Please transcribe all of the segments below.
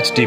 HD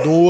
2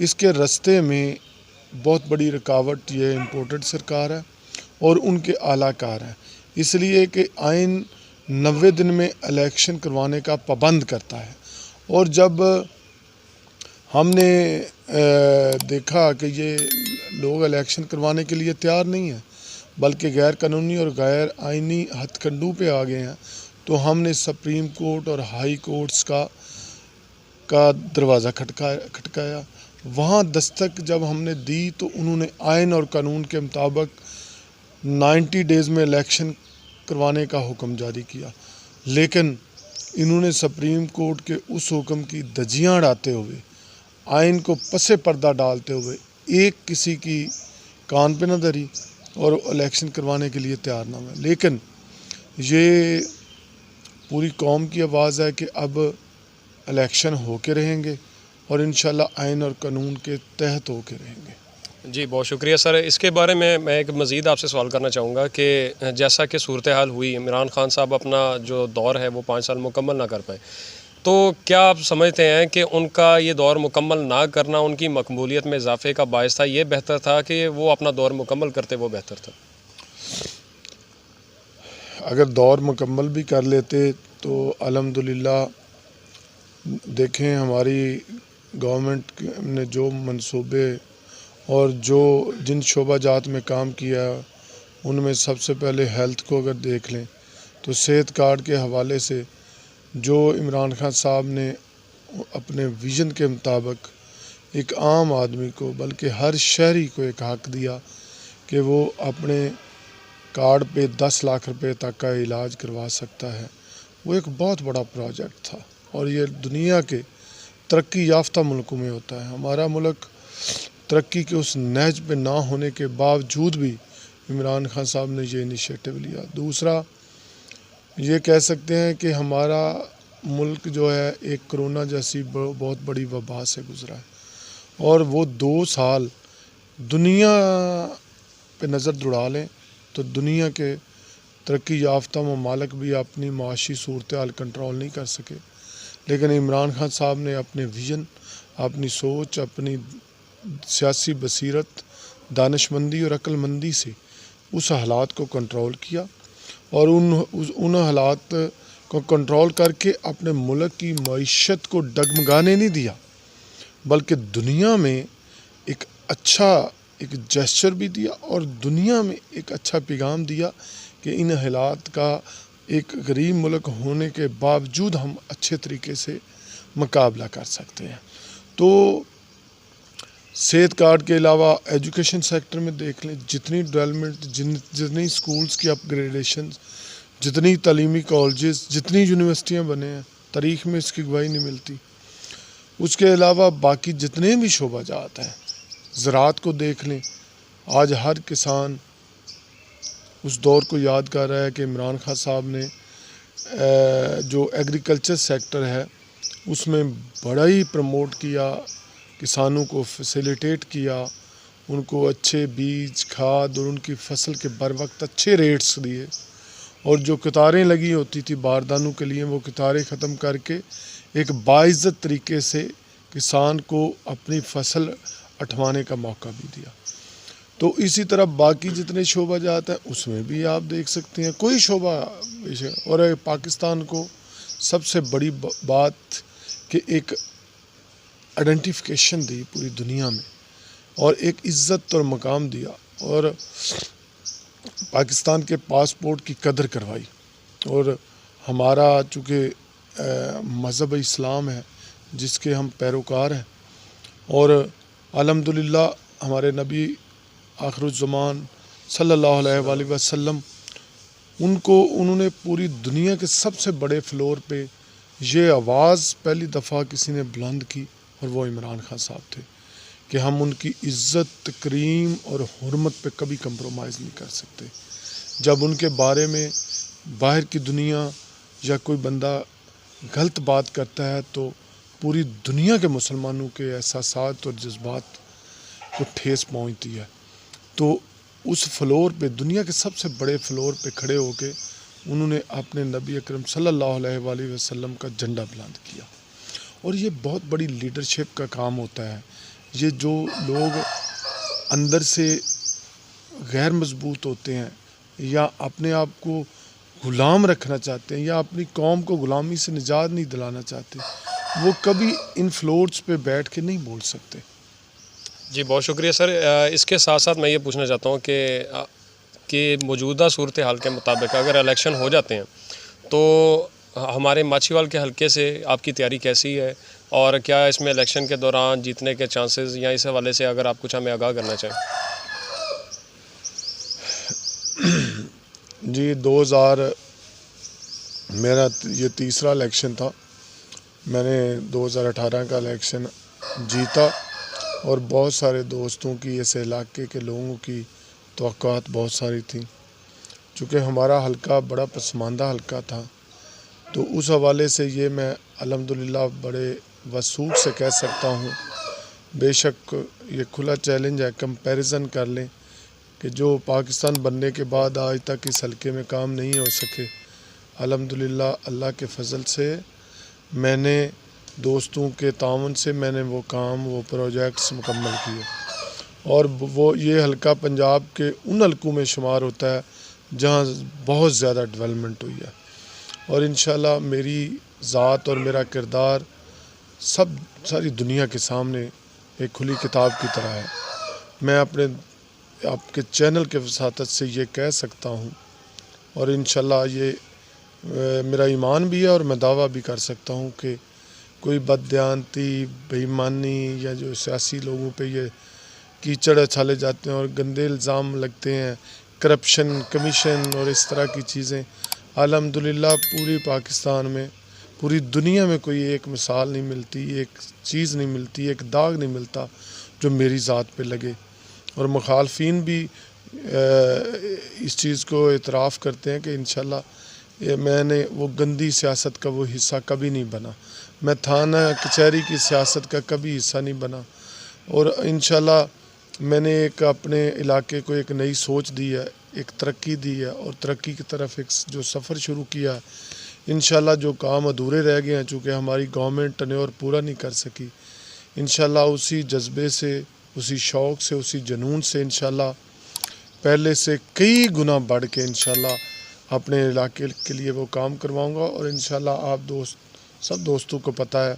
اس کے رستے میں بہت بڑی رکاوٹ یہ امپورٹڈ سرکار ہے اور ان کے اعلیٰ کار ہیں، اس لیے کہ آئین 90 دن میں الیکشن کروانے کا پابند کرتا ہے، اور جب ہم نے دیکھا کہ یہ لوگ الیکشن کروانے کے لیے تیار نہیں ہیں بلکہ غیر قانونی اور غیر آئینی ہتھ کنڈوں پہ آ گئے ہیں، تو ہم نے سپریم کورٹ اور ہائی کورٹس کا دروازہ کھٹکایا۔ وہاں دستک جب ہم نے دی تو انہوں نے آئین اور قانون کے مطابق 90 ڈیز میں الیکشن کروانے کا حکم جاری کیا، لیکن انہوں نے سپریم کورٹ کے اس حکم کی دھجیاں اڑاتے ہوئے، آئین کو پس پردہ ڈالتے ہوئے ایک کسی کی کان پہ نہ دھری اور الیکشن کروانے کے لیے تیار نہ ہوئے۔ لیکن یہ پوری قوم کی آواز ہے کہ اب الیکشن ہو کے رہیں گے اور انشاءاللہ آئین اور قانون کے تحت ہو کے رہیں گے۔ جی بہت شکریہ سر۔ اس کے بارے میں ایک مزید آپ سے سوال کرنا چاہوں گا کہ جیسا کہ صورتحال ہوئی، عمران خان صاحب اپنا جو دور ہے وہ 5 سال مکمل نہ کر پائے، تو کیا آپ سمجھتے ہیں کہ ان کا یہ دور مکمل نہ کرنا ان کی مقبولیت میں اضافے کا باعث تھا، یہ بہتر تھا کہ وہ اپنا دور مکمل کرتے وہ بہتر تھا؟ اگر دور مکمل بھی کر لیتے تو الحمدللہ دیکھیں ہماری گورنمنٹ نے جو منصوبے اور جن شعبہ جات میں کام کیا ان میں سب سے پہلے ہیلتھ کو اگر دیکھ لیں تو صحت کارڈ کے حوالے سے جو عمران خان صاحب نے اپنے ویژن کے مطابق ایک عام آدمی کو بلکہ ہر شہری کو ایک حق دیا کہ وہ اپنے کارڈ پہ 10 لاکھ روپے تک کا علاج کروا سکتا ہے، وہ ایک بہت بڑا پروجیکٹ تھا، اور یہ دنیا کے ترقی یافتہ ملکوں میں ہوتا ہے۔ ہمارا ملک ترقی کے اس نہج پہ نہ ہونے کے باوجود بھی عمران خان صاحب نے یہ انیشیٹو لیا۔ دوسرا یہ کہہ سکتے ہیں کہ ہمارا ملک جو ہے ایک کرونا جیسی بہت بڑی وبا سے گزرا ہے، اور وہ 2 سال دنیا پہ نظر دوڑا لیں تو دنیا کے ترقی یافتہ ممالک بھی اپنی معاشی صورتحال کنٹرول نہیں کر سکے، لیکن عمران خان صاحب نے اپنے ویژن، اپنی سوچ، اپنی سیاسی بصیرت، دانش مندی اور عقل مندی سے اس حالات کو کنٹرول کیا، اور ان حالات کو کنٹرول کر کے اپنے ملک کی معیشت کو ڈگمگانے نہیں دیا، بلکہ دنیا میں ایک اچھا جیسچر بھی دیا اور دنیا میں ایک اچھا پیغام دیا کہ ان حالات کا ایک غریب ملک ہونے کے باوجود ہم اچھے طریقے سے مقابلہ کر سکتے ہیں۔ تو صحت کارڈ کے علاوہ ایجوکیشن سیکٹر میں دیکھ لیں، جتنی ڈیولپمنٹ، جتنی سکولز کی اپ گریڈیشن، جتنی تعلیمی کالجز، جتنی یونیورسٹیاں بنے ہیں، تاریخ میں اس کی گواہی نہیں ملتی۔ اس کے علاوہ باقی جتنے بھی شعبہ جات ہیں، زراعت کو دیکھ لیں، آج ہر کسان اس دور کو یاد کر رہا ہے کہ عمران خان صاحب نے جو ایگریکلچر سیکٹر ہے اس میں بڑا ہی پروموٹ کیا، کسانوں کو فیسیلیٹیٹ کیا، ان کو اچھے بیج، کھاد اور ان کی فصل کے بر وقت اچھے ریٹس دیے، اور جو قطاریں لگی ہوتی تھی باردانوں کے لیے وہ قطاریں ختم کر کے ایک باعزت طریقے سے کسان کو اپنی فصل اٹھوانے کا موقع بھی دیا۔ تو اسی طرح باقی جتنے شعبہ جات ہیں اس میں بھی آپ دیکھ سکتے ہیں کوئی شعبہ، اور پاکستان کو سب سے بڑی بات کہ ایک آئیڈینٹیفیکیشن دی پوری دنیا میں، اور ایک عزت اور مقام دیا، اور پاکستان کے پاسپورٹ کی قدر کروائی، اور ہمارا چونکہ مذہب اسلام ہے جس کے ہم پیروکار ہیں، اور الحمدللہ ہمارے نبی آخر الزمان صلی اللہ علیہ وآلہ وسلم انہوں نے پوری دنیا کے سب سے بڑے فلور پہ یہ آواز پہلی دفعہ کسی نے بلند کی، اور وہ عمران خان صاحب تھے کہ ہم ان کی عزت، تکریم اور حرمت پہ کبھی کمپرومائز نہیں کر سکتے۔ جب ان کے بارے میں باہر کی دنیا یا کوئی بندہ غلط بات کرتا ہے تو پوری دنیا کے مسلمانوں کے احساسات اور جذبات کو ٹھیس پہنچتی ہے۔ تو اس فلور پہ، دنیا کے سب سے بڑے فلور پہ کھڑے ہو کے انہوں نے اپنے نبی اکرم صلی اللہ علیہ وآلہ وسلم کا جھنڈا بلند کیا، اور یہ بہت بڑی لیڈرشپ کا کام ہوتا ہے یہ جو لوگ اندر سے غیر مضبوط ہوتے ہیں یا اپنے آپ کو غلام رکھنا چاہتے ہیں یا اپنی قوم کو غلامی سے نجات نہیں دلانا چاہتے، وہ کبھی ان فلورس پہ بیٹھ کے نہیں بول سکتے۔ جی بہت شکریہ سر۔ اس کے ساتھ ساتھ میں یہ پوچھنا چاہتا ہوں کہ موجودہ صورتحال کے مطابق اگر الیکشن ہو جاتے ہیں تو ہمارے ماچھیوال کے حلقے سے آپ کی تیاری کیسی ہے، اور کیا اس میں الیکشن کے دوران جیتنے کے چانسز یا اس حوالے سے اگر آپ کچھ ہمیں آگاہ کرنا چاہیں؟ جی میرا یہ تیسرا الیکشن تھا۔ میں نے 2018 کا الیکشن جیتا، اور بہت سارے دوستوں کی، اس علاقے کے لوگوں کی توقعات بہت ساری تھیں۔ چونکہ ہمارا حلقہ بڑا پسماندہ حلقہ تھا، تو اس حوالے سے یہ میں الحمدللہ بڑے وثوق سے کہہ سکتا ہوں، بے شک یہ کھلا چیلنج ہے، کمپیریزن کر لیں کہ جو پاکستان بننے کے بعد آج تک اس حلقے میں کام نہیں ہو سکے، الحمدللہ اللہ کے فضل سے میں نے دوستوں کے تعاون سے میں نے وہ پروجیکٹس مکمل کیے، اور یہ حلقہ پنجاب کے ان حلقوں میں شمار ہوتا ہے جہاں بہت زیادہ ڈیولپمنٹ ہوئی ہے، اور انشاءاللہ میری ذات اور میرا کردار ساری دنیا کے سامنے ایک کھلی کتاب کی طرح ہے۔ میں آپ کے چینل کے وساطت سے یہ کہہ سکتا ہوں، اور انشاءاللہ یہ میرا ایمان بھی ہے، اور میں دعویٰ بھی کر سکتا ہوں کہ کوئی بددیانتی، بے ایمانی یا جو سیاسی لوگوں پہ یہ کیچڑ اچھالے جاتے ہیں اور گندے الزام لگتے ہیں، کرپشن، کمیشن اور اس طرح کی چیزیں، الحمدللہ پوری پاکستان میں، پوری دنیا میں کوئی ایک مثال نہیں ملتی، ایک چیز نہیں ملتی، ایک داغ نہیں ملتا جو میری ذات پہ لگے، اور مخالفین بھی اس چیز کو اعتراف کرتے ہیں کہ انشاءاللہ میں نے وہ گندی سیاست کا وہ حصہ کبھی نہیں بنا، میں تھانہ کچہری کی سیاست کا کبھی حصہ نہیں بنا، اور انشاءاللہ میں نے اپنے علاقے کو ایک نئی سوچ دی ہے، ایک ترقی دی ہے، اور ترقی کی طرف ایک جو سفر شروع کیا ہے، انشاءاللہ جو کام ادھورے رہ گئے ہیں چونکہ ہماری گورنمنٹ ٹینیور پورا نہیں کر سکی، انشاءاللہ اسی جذبے سے، اسی شوق سے، اسی جنون سے انشاءاللہ پہلے سے کئی گنا بڑھ کے انشاءاللہ اپنے علاقے کے لیے وہ کام کرواؤں گا، اور انشاءاللہ آپ سب دوستوں کو پتہ ہے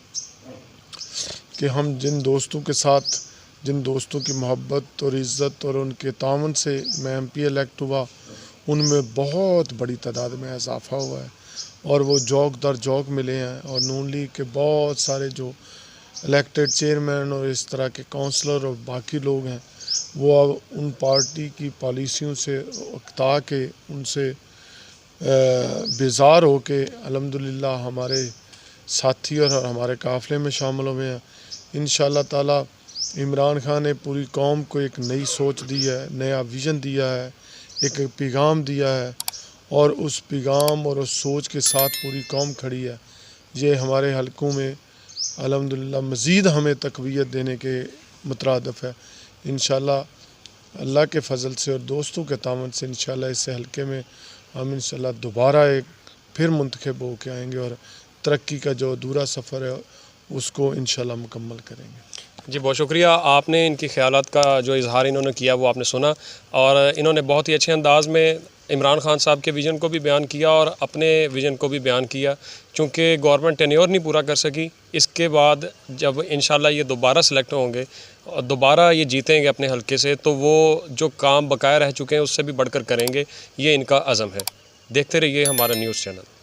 کہ ہم جن دوستوں کے ساتھ، جن دوستوں کی محبت اور عزت اور ان کے تعاون سے میں MP الیکٹ ہوا، ان میں بہت بڑی تعداد میں اضافہ ہوا ہے، اور وہ جوک در جوک ملے ہیں، اور نون لیگ کے بہت سارے جو الیکٹڈ چیئرمین اور اس طرح کے کونسلر اور باقی لوگ ہیں، وہ اب ان پارٹی کی پالیسیوں سے اکتا کے، ان سے بیزار ہو کے الحمدللہ ہمارے ساتھی اور ہمارے قافلے میں شامل ہوئے ہیں۔ انشاءاللہ تعالی عمران خان نے پوری قوم کو ایک نئی سوچ دی ہے، نیا ویژن دیا ہے، ایک پیغام دیا ہے، اور اس پیغام اور اس سوچ کے ساتھ پوری قوم کھڑی ہے۔ یہ ہمارے حلقوں میں الحمدللہ مزید ہمیں تقویت دینے کے مترادف ہے۔ انشاءاللہ اللہ کے فضل سے اور دوستوں کے تعاون سے انشاءاللہ اس حلقے میں ہم انشاءاللہ دوبارہ ایک پھر منتخب ہو کے آئیں گے، اور ترقی کا جو ادھورا سفر ہے اس کو انشاءاللہ مکمل کریں گے۔ جی بہت شکریہ، آپ نے ان کی خیالات کا جو اظہار انہوں نے کیا وہ آپ نے سنا، اور انہوں نے بہت ہی اچھے انداز میں عمران خان صاحب کے ویژن کو بھی بیان کیا اور اپنے ویژن کو بھی بیان کیا، چونکہ گورنمنٹ ٹینیور نہیں پورا کر سکی۔ اس کے بعد جب انشاءاللہ یہ دوبارہ سلیکٹ ہوں گے اور دوبارہ یہ جیتیں گے اپنے حلقے سے، تو وہ جو کام بقایا رہ چکے ہیں اس سے بھی بڑھ کر کریں گے، یہ ان کا عزم ہے۔ دیکھتے رہیے ہمارا نیوز چینل۔